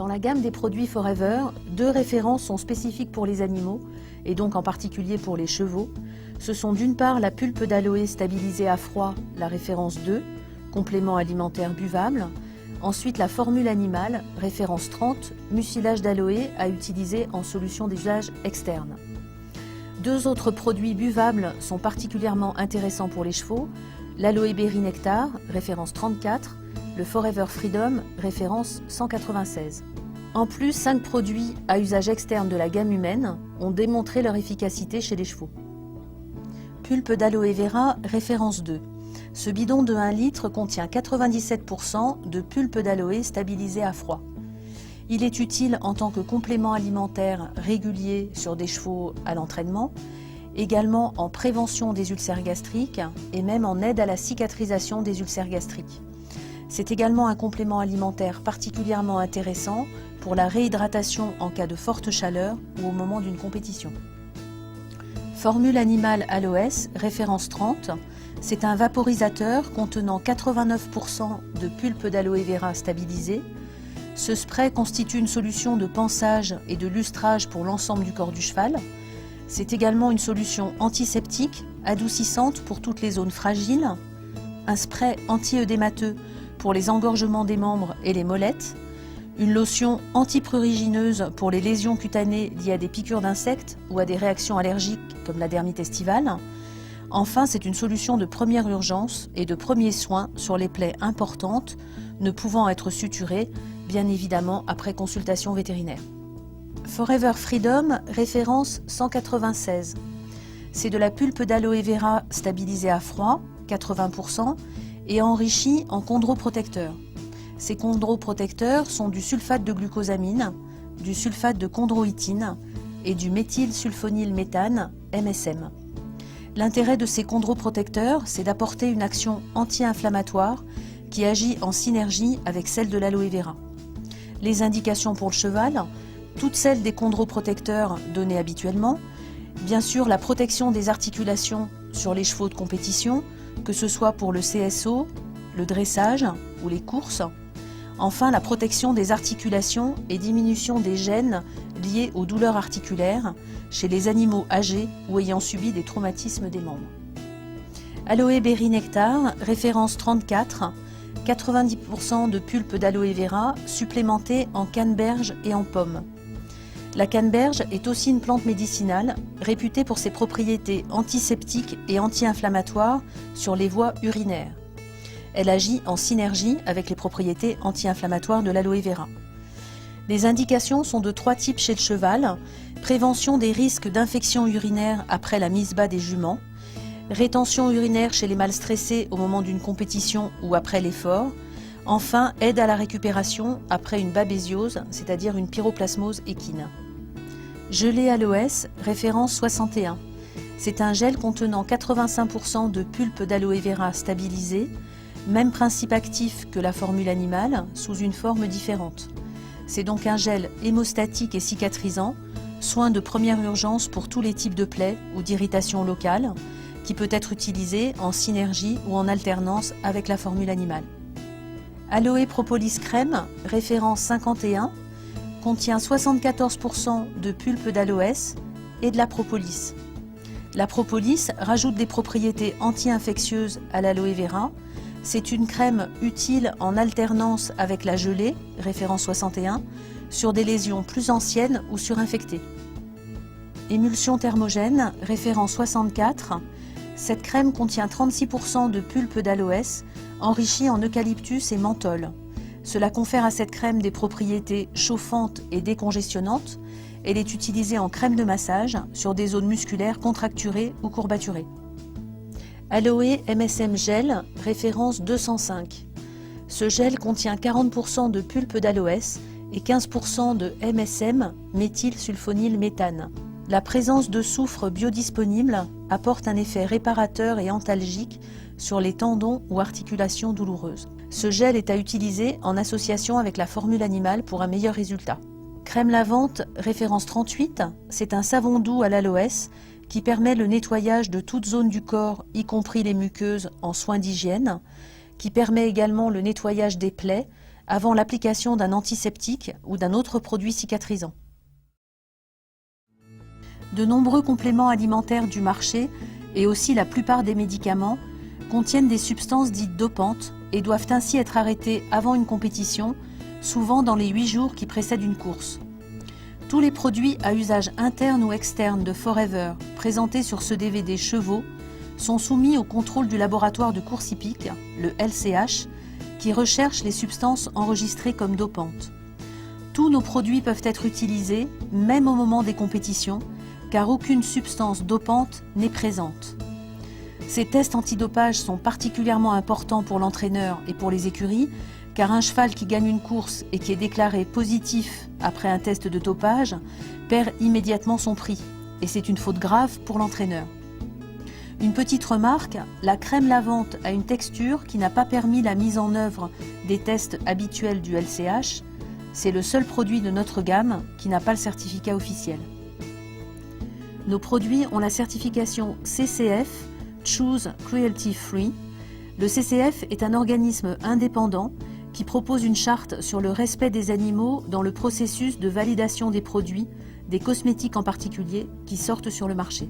Dans la gamme des produits Forever, 2 références sont spécifiques pour les animaux, et donc en particulier pour les chevaux. Ce sont d'une part la pulpe d'aloe stabilisée à froid, la référence 2, complément alimentaire buvable. Ensuite la formule animale, référence 30, mucilage d'aloe à utiliser en solution d'usage externe. 2 autres produits buvables sont particulièrement intéressants pour les chevaux, l'Aloe Berry Nectar, référence 34, le Forever Freedom, référence 196. En plus, 5 produits à usage externe de la gamme humaine ont démontré leur efficacité chez les chevaux. Pulpe d'aloe vera, référence 2. Ce bidon de 1 litre contient 97% de pulpe d'aloe stabilisée à froid. Il est utile en tant que complément alimentaire régulier sur des chevaux à l'entraînement, également en prévention des ulcères gastriques et même en aide à la cicatrisation des ulcères gastriques. C'est également un complément alimentaire particulièrement intéressant pour la réhydratation en cas de forte chaleur ou au moment d'une compétition. Formule animale Aloes, référence 30, c'est un vaporisateur contenant 89% de pulpe d'aloe vera stabilisée. Ce spray constitue une solution de pansage et de lustrage pour l'ensemble du corps du cheval. C'est également une solution antiseptique, adoucissante pour toutes les zones fragiles, un spray anti-œdémateux pour les engorgements des membres et les molettes, une lotion antiprurigineuse pour les lésions cutanées liées à des piqûres d'insectes ou à des réactions allergiques comme la dermite estivale. Enfin, c'est une solution de première urgence et de premiers soins sur les plaies importantes, ne pouvant être suturées, bien évidemment après consultation vétérinaire. Forever Freedom, référence 196. C'est de la pulpe d'aloe vera stabilisée à froid, 80%, et enrichie en chondroprotecteurs. Ces chondroprotecteurs sont du sulfate de glucosamine, du sulfate de chondroïtine et du méthylsulfonylméthane, MSM. L'intérêt de ces chondroprotecteurs, c'est d'apporter une action anti-inflammatoire qui agit en synergie avec celle de l'aloe vera. Les indications pour le cheval, toutes celles des chondroprotecteurs donnés habituellement, bien sûr la protection des articulations sur les chevaux de compétition, que ce soit pour le CSO, le dressage ou les courses. Enfin, la protection des articulations et diminution des gènes liés aux douleurs articulaires chez les animaux âgés ou ayant subi des traumatismes des membres. Aloe Berry Nectar, référence 34, 90% de pulpe d'aloe vera supplémentée en canneberge et en pomme. La canneberge est aussi une plante médicinale réputée pour ses propriétés antiseptiques et anti-inflammatoires sur les voies urinaires. Elle agit en synergie avec les propriétés anti-inflammatoires de l'aloe vera. Les indications sont de 3 types chez le cheval: prévention des risques d'infection urinaire après la mise bas des juments, rétention urinaire chez les mâles stressés au moment d'une compétition ou après l'effort, enfin aide à la récupération après une babésiose, c'est-à-dire une pyroplasmose équine. Gelée Aloes, référence 61. C'est un gel contenant 85% de pulpe d'aloe vera stabilisée, même principe actif que la formule animale, sous une forme différente. C'est donc un gel hémostatique et cicatrisant, soin de première urgence pour tous les types de plaies ou d'irritations locales, qui peut être utilisé en synergie ou en alternance avec la formule animale. Aloe Propolis Crème, référence 51, contient 74% de pulpe d'aloès et de la propolis. La propolis rajoute des propriétés anti-infectieuses à l'aloe vera. C'est une crème utile en alternance avec la gelée, référence 61, sur des lésions plus anciennes ou surinfectées. Émulsion thermogène, référence 64. Cette crème contient 36% de pulpe d'aloès, enrichie en eucalyptus et menthol. Cela confère à cette crème des propriétés chauffantes et décongestionnantes. Elle est utilisée en crème de massage sur des zones musculaires contracturées ou courbaturées. Aloe MSM Gel, référence 205. Ce gel contient 40% de pulpe d'aloès et 15% de MSM, méthylsulfonylméthane. La présence de soufre biodisponible apporte un effet réparateur et antalgique sur les tendons ou articulations douloureuses. Ce gel est à utiliser en association avec la formule animale pour un meilleur résultat. Crème lavante, référence 38, c'est un savon doux à l'aloès qui permet le nettoyage de toute zone du corps, y compris les muqueuses, en soins d'hygiène, qui permet également le nettoyage des plaies avant l'application d'un antiseptique ou d'un autre produit cicatrisant. De nombreux compléments alimentaires du marché et aussi la plupart des médicaments contiennent des substances dites dopantes et doivent ainsi être arrêtés avant une compétition, souvent dans les 8 jours qui précèdent une course. Tous les produits à usage interne ou externe de Forever présentés sur ce DVD chevaux sont soumis au contrôle du laboratoire de course hippique, le LCH, qui recherche les substances enregistrées comme dopantes. Tous nos produits peuvent être utilisés, même au moment des compétitions, car aucune substance dopante n'est présente. Ces tests antidopage sont particulièrement importants pour l'entraîneur et pour les écuries, car un cheval qui gagne une course et qui est déclaré positif après un test de dopage perd immédiatement son prix, et c'est une faute grave pour l'entraîneur. Une petite remarque, la crème lavante a une texture qui n'a pas permis la mise en œuvre des tests habituels du LCH. C'est le seul produit de notre gamme qui n'a pas le certificat officiel. Nos produits ont la certification CCF, Choose Cruelty Free. Le CCF est un organisme indépendant qui propose une charte sur le respect des animaux dans le processus de validation des produits, des cosmétiques en particulier, qui sortent sur le marché.